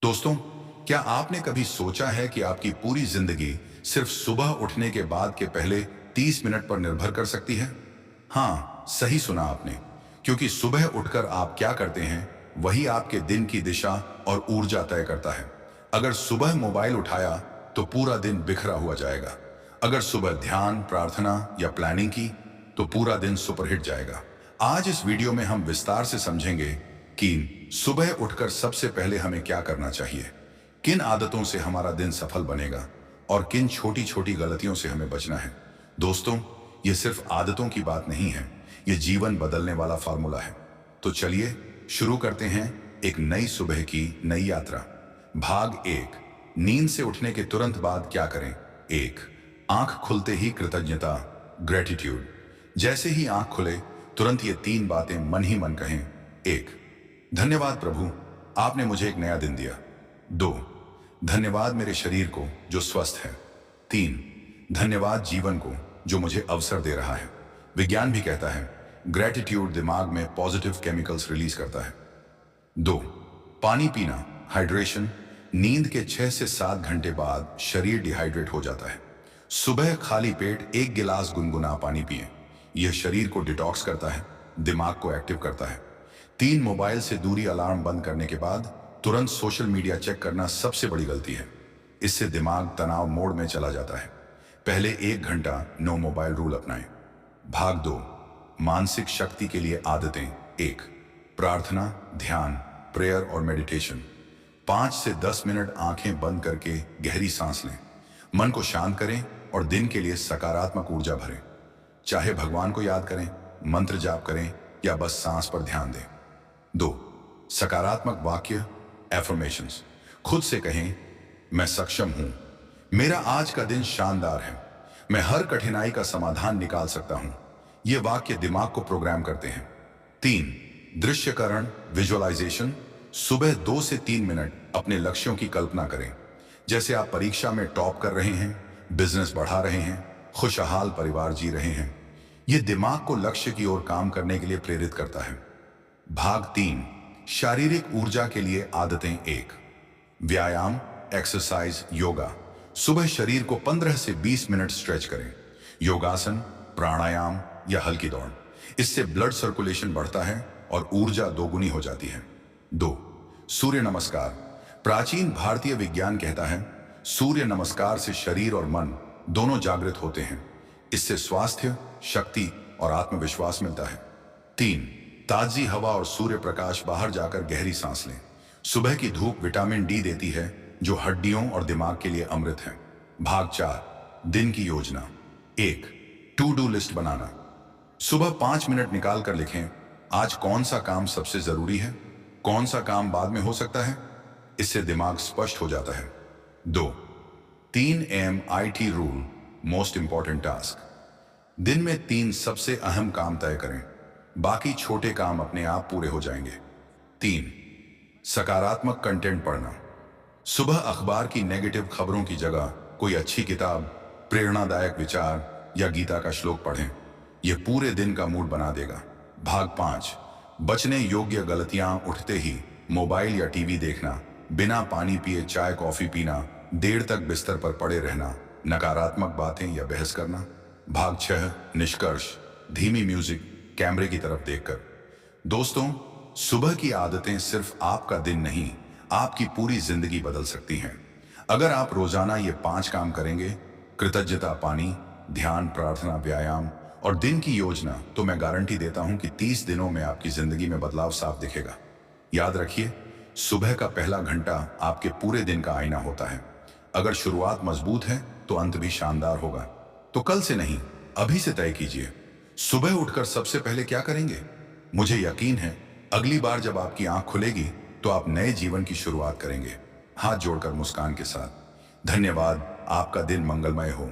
दोस्तों, क्या आपने कभी सोचा है कि आपकी पूरी जिंदगी सिर्फ सुबह उठने के बाद के पहले 30 मिनट पर निर्भर कर सकती है? हाँ, सही सुना आपने। क्योंकि सुबह उठकर आप क्या करते हैं, वही आपके दिन की दिशा और ऊर्जा तय करता है। अगर सुबह मोबाइल उठाया, तो पूरा दिन बिखरा हुआ जाएगा। अगर सुबह ध्यान, प्रार्थना या प्लानिंग की, तो पूरा दिन सुपरहिट जाएगा। आज इस वीडियो में हम विस्तार से समझेंगे कि सुबह उठकर सबसे पहले हमें क्या करना चाहिए, किन आदतों से हमारा दिन सफल बनेगा और किन छोटी छोटी गलतियों से हमें बचना है। दोस्तों, ये सिर्फ आदतों की बात नहीं है, ये जीवन बदलने वाला फार्मूला है। तो चलिए शुरू करते हैं एक नई सुबह की नई यात्रा। भाग एक, नींद से उठने के तुरंत बाद क्या करें। एक, आंख खुलते ही कृतज्ञता, ग्रेटिट्यूड। जैसे ही आंख खुले, तुरंत ये 3 बातें मन ही मन कहें। एक, धन्यवाद प्रभु, आपने मुझे एक नया दिन दिया। 2, धन्यवाद मेरे शरीर को जो स्वस्थ है। 3, धन्यवाद जीवन को जो मुझे अवसर दे रहा है। विज्ञान भी कहता है ग्रेटिट्यूड दिमाग में पॉजिटिव केमिकल्स रिलीज करता है। 2, पानी पीना, हाइड्रेशन। नींद के 6 से 7 घंटे बाद शरीर डिहाइड्रेट हो जाता है। सुबह खाली पेट 1 गिलास गुनगुना पानी पिएं। यह शरीर को डिटॉक्स करता है, दिमाग को एक्टिव करता है। 3, मोबाइल से दूरी। अलार्म बंद करने के बाद तुरंत सोशल मीडिया चेक करना सबसे बड़ी गलती है। इससे दिमाग तनाव मोड में चला जाता है। पहले 1 घंटा नो मोबाइल रूल अपनाएं। भाग 2, मानसिक शक्ति के लिए आदतें। 1, प्रार्थना, ध्यान, प्रेयर और मेडिटेशन। 5 से 10 मिनट आंखें बंद करके गहरी सांस लें। मन को शांत करें और दिन के लिए सकारात्मक ऊर्जा भरें। चाहे भगवान को याद करें, मंत्र जाप करें या बस सांस पर ध्यान दें। 2, सकारात्मक वाक्य, एफर्मेशंस। खुद से कहें, मैं सक्षम हूं, मेरा आज का दिन शानदार है, मैं हर कठिनाई का समाधान निकाल सकता हूं। ये वाक्य दिमाग को प्रोग्राम करते हैं। 3, दृश्यकरण, विजुअलाइजेशन। सुबह 2 से 3 मिनट अपने लक्ष्यों की कल्पना करें। जैसे आप परीक्षा में टॉप कर रहे हैं, बिजनेस बढ़ा रहे हैं, खुशहाल परिवार जी रहे हैं। यह दिमाग को लक्ष्य की ओर काम करने के लिए प्रेरित करता है। भाग 3, शारीरिक ऊर्जा के लिए आदतें। 1, व्यायाम, एक्सरसाइज, योगा। सुबह शरीर को 15 से 20 मिनट स्ट्रेच करें। योगासन, प्राणायाम या हल्की दौड़। इससे ब्लड सर्कुलेशन बढ़ता है और ऊर्जा दोगुनी हो जाती है। 2, सूर्य नमस्कार। प्राचीन भारतीय विज्ञान कहता है सूर्य नमस्कार से शरीर और मन दोनों जागृत होते हैं। इससे स्वास्थ्य, शक्ति और आत्मविश्वास मिलता है। 3, ताजी हवा और सूर्य प्रकाश। बाहर जाकर गहरी सांस लें। सुबह की धूप विटामिन डी देती है, जो हड्डियों और दिमाग के लिए अमृत है। भाग 4, दिन की योजना। 1, टू डू लिस्ट बनाना। सुबह 5 मिनट निकाल कर लिखें, आज कौन सा काम सबसे जरूरी है, कौन सा काम बाद में हो सकता है। इससे दिमाग स्पष्ट हो जाता है। 2, 3 MIT rule, most important task. दिन में 3 सबसे अहम काम तय करें, बाकी छोटे काम अपने आप पूरे हो जाएंगे। 3, सकारात्मक कंटेंट पढ़ना। सुबह अखबार की नेगेटिव खबरों की जगह कोई अच्छी किताब, प्रेरणादायक विचार या गीता का श्लोक पढ़ें। यह पूरे दिन का मूड बना देगा। भाग 5, बचने योग्य गलतियां। उठते ही मोबाइल या टीवी देखना, बिना पानी पिए चाय कॉफी पीना, देर तक बिस्तर पर पड़े रहना, नकारात्मक बातें या बहस करना। भाग 6, निष्कर्ष, धीमी म्यूजिक, कैमरे की तरफ देखकर। दोस्तों, सुबह की आदतें सिर्फ आपका दिन नहीं, आपकी पूरी जिंदगी बदल सकती हैं। अगर आप रोजाना ये 5 काम करेंगे, कृतज्ञता, पानी, ध्यान, प्रार्थना, व्यायाम और दिन की योजना, तो मैं गारंटी देता हूं कि 30 दिनों में आपकी जिंदगी में बदलाव साफ दिखेगा। याद रखिए, सुबह का पहला घंटा आपके पूरे दिन का आईना होता है। अगर शुरुआत मजबूत है तो अंत भी शानदार होगा। तो कल से नहीं, अभी से तय कीजिए, सुबह उठकर सबसे पहले क्या करेंगे। मुझे यकीन है अगली बार जब आपकी आंख खुलेगी तो आप नए जीवन की शुरुआत करेंगे, हाथ जोड़कर मुस्कान के साथ। धन्यवाद, आपका दिन मंगलमय हो।